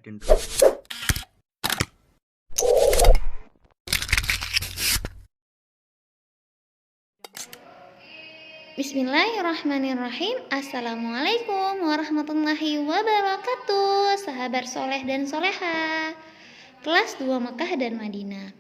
intro. Bismillahirrahmanirrahim. Assalamualaikum warahmatullahi wabarakatuh. Sahabat soleh dan soleha kelas 2 Mekah dan Madinah.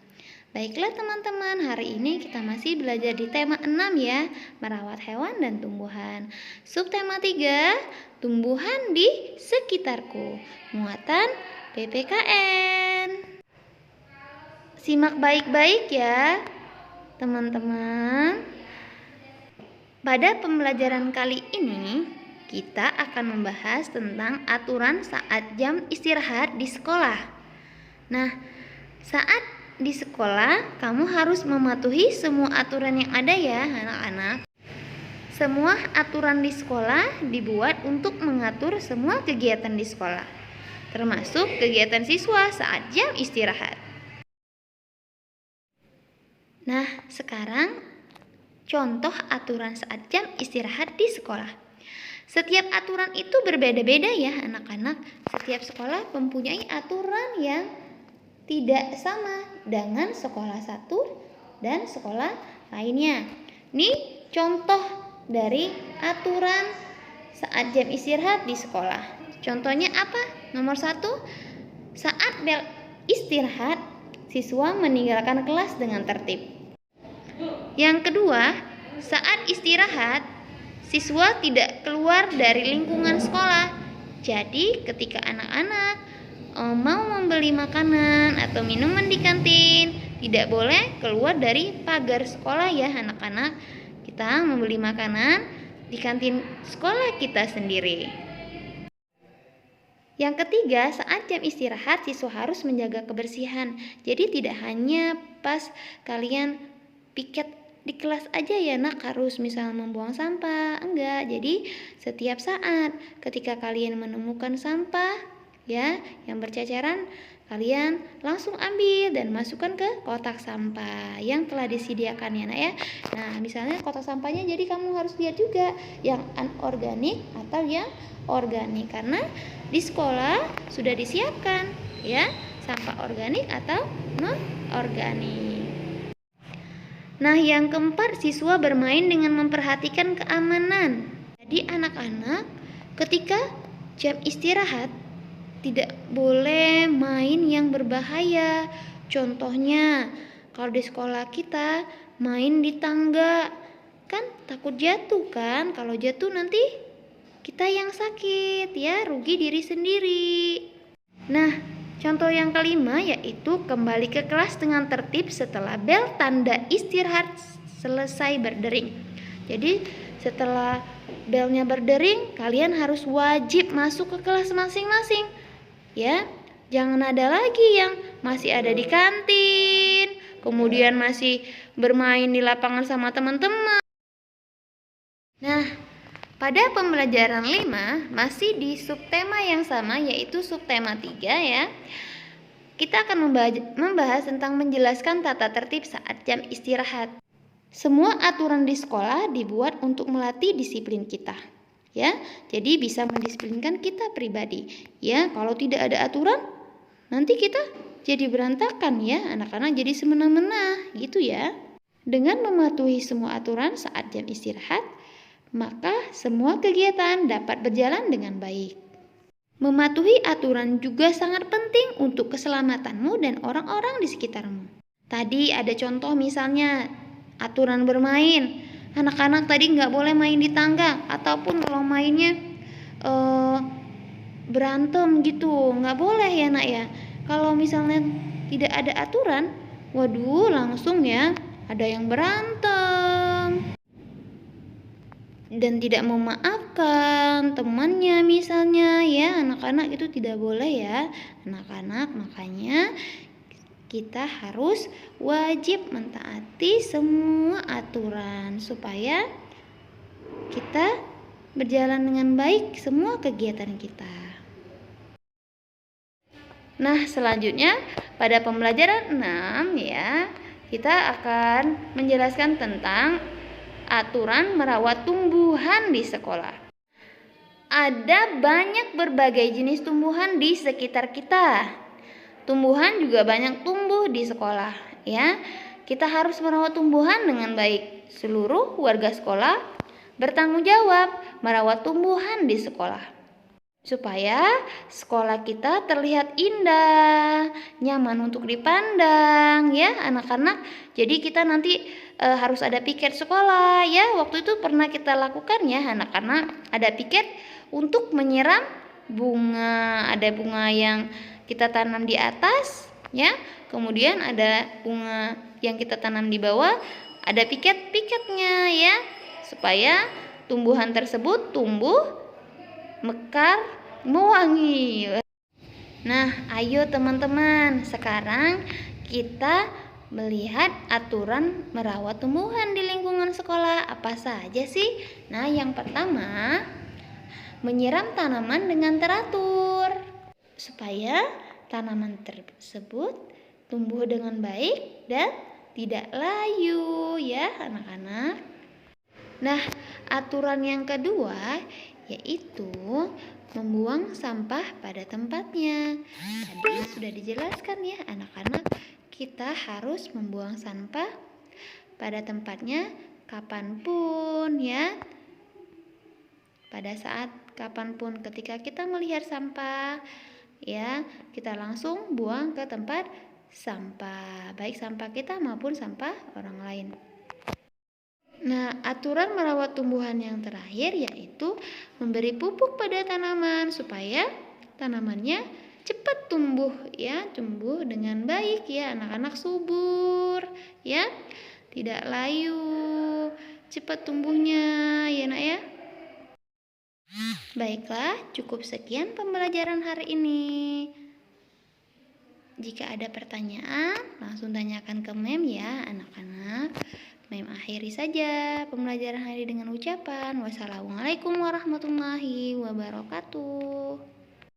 Baiklah teman-teman, hari ini kita masih belajar di tema 6 ya, merawat hewan dan tumbuhan. Subtema 3, tumbuhan di sekitarku. Muatan PPKN. Simak baik-baik ya teman-teman. Pada pembelajaran kali ini, kita akan membahas tentang aturan saat jam istirahat di sekolah. Nah, saat di sekolah, kamu harus mematuhi semua aturan yang ada ya, anak-anak. Semua aturan di sekolah dibuat untuk mengatur semua kegiatan di sekolah, termasuk kegiatan siswa saat jam istirahat. Nah, sekarang contoh aturan saat jam istirahat di sekolah. Setiap aturan itu berbeda-beda ya anak-anak. Setiap sekolah mempunyai aturan yang tidak sama dengan sekolah satu dan sekolah lainnya. Ini contoh dari aturan saat jam istirahat di sekolah. Contohnya apa? Nomor 1, saat bel istirahat, siswa meninggalkan kelas dengan tertib. Yang kedua, saat istirahat, siswa tidak keluar dari lingkungan sekolah. Jadi, ketika anak-anak mau membeli makanan atau minuman di kantin, tidak boleh keluar dari pagar sekolah ya anak-anak. Kita membeli makanan di kantin sekolah kita sendiri. Yang ketiga, saat jam istirahat, siswa harus menjaga kebersihan. Jadi, tidak hanya pas kalian piket di kelas aja ya nak harus misalnya membuang sampah, enggak. Jadi setiap saat ketika kalian menemukan sampah ya yang berceceran, kalian langsung ambil dan masukkan ke kotak sampah yang telah disediakan ya nak ya. Nah, misalnya kotak sampahnya jadi kamu harus lihat juga yang anorganik atau yang organik, karena di sekolah sudah disiapkan ya sampah organik atau non organik. Nah, yang keempat, siswa bermain dengan memperhatikan keamanan. Jadi anak-anak ketika jam istirahat tidak boleh main yang berbahaya. Contohnya, kalau di sekolah kita main di tangga, kan takut jatuh kan? Kalau jatuh nanti kita yang sakit ya, rugi diri sendiri. Nah, contoh yang kelima yaitu kembali ke kelas dengan tertib setelah bel tanda istirahat selesai berdering. Jadi setelah belnya berdering, kalian harus wajib masuk ke kelas masing-masing. Ya, jangan ada lagi yang masih ada di kantin, kemudian masih bermain di lapangan sama teman-teman. Nah, pada pembelajaran 5 masih di subtema yang sama yaitu subtema 3 ya. Kita akan membahas tentang menjelaskan tata tertib saat jam istirahat. Semua aturan di sekolah dibuat untuk melatih disiplin kita. Ya, jadi bisa mendisiplinkan kita pribadi. Ya, kalau tidak ada aturan nanti kita jadi berantakan ya, anak-anak jadi semena-mena gitu ya. Dengan mematuhi semua aturan saat jam istirahat, maka semua kegiatan dapat berjalan dengan baik. Mematuhi aturan juga sangat penting untuk keselamatanmu dan orang-orang di sekitarmu. Tadi ada contoh misalnya aturan bermain. Anak-anak tadi nggak boleh main di tangga, ataupun kalau mainnya berantem gitu, nggak boleh ya nak ya. Kalau misalnya tidak ada aturan, waduh langsung ya ada yang berantem dan tidak memaafkan temannya misalnya ya anak-anak, itu tidak boleh ya anak-anak. Makanya kita harus wajib mentaati semua aturan supaya kita berjalan dengan baik semua kegiatan kita. Nah, selanjutnya pada pembelajaran 6 ya, kita akan menjelaskan tentang aturan merawat tumbuhan di sekolah. Ada banyak berbagai jenis tumbuhan di sekitar kita. Tumbuhan juga banyak tumbuh di sekolah, ya. Kita harus merawat tumbuhan dengan baik. Seluruh warga sekolah bertanggung jawab merawat tumbuhan di sekolah, supaya sekolah kita terlihat indah, nyaman untuk dipandang, ya anak-anak. Jadi kita nanti harus ada piket sekolah, ya. Waktu itu pernah kita lakukan, ya anak-anak. Ada piket untuk menyiram bunga. Ada bunga yang kita tanam di atas, ya. Kemudian ada bunga yang kita tanam di bawah. Ada piket-piketnya, ya, supaya tumbuhan tersebut tumbuh mekar, mewangi. Nah, ayo teman-teman, sekarang kita melihat aturan merawat tumbuhan di lingkungan sekolah. Apa saja sih? Nah, yang pertama, menyiram tanaman dengan teratur supaya tanaman tersebut tumbuh dengan baik dan tidak layu, ya anak-anak. Nah, aturan yang kedua yaitu membuang sampah pada tempatnya. Tadi sudah dijelaskan, ya anak-anak, kita harus membuang sampah pada tempatnya kapanpun, ya. Pada saat kapanpun ketika kita melihat sampah, ya, kita langsung buang ke tempat sampah, baik sampah kita maupun sampah orang lain. Nah, aturan merawat tumbuhan yang terakhir yaitu memberi pupuk pada tanaman supaya tanamannya cepat tumbuh, ya, tumbuh dengan baik, ya anak-anak, subur, ya, tidak layu, cepat tumbuhnya, ya nak, ya. Baiklah, cukup sekian pembelajaran hari ini. Jika ada pertanyaan, langsung tanyakan ke Mem, ya anak-anak. Mem akhiri saja pembelajaran hari dengan ucapan wassalamualaikum warahmatullahi wabarakatuh.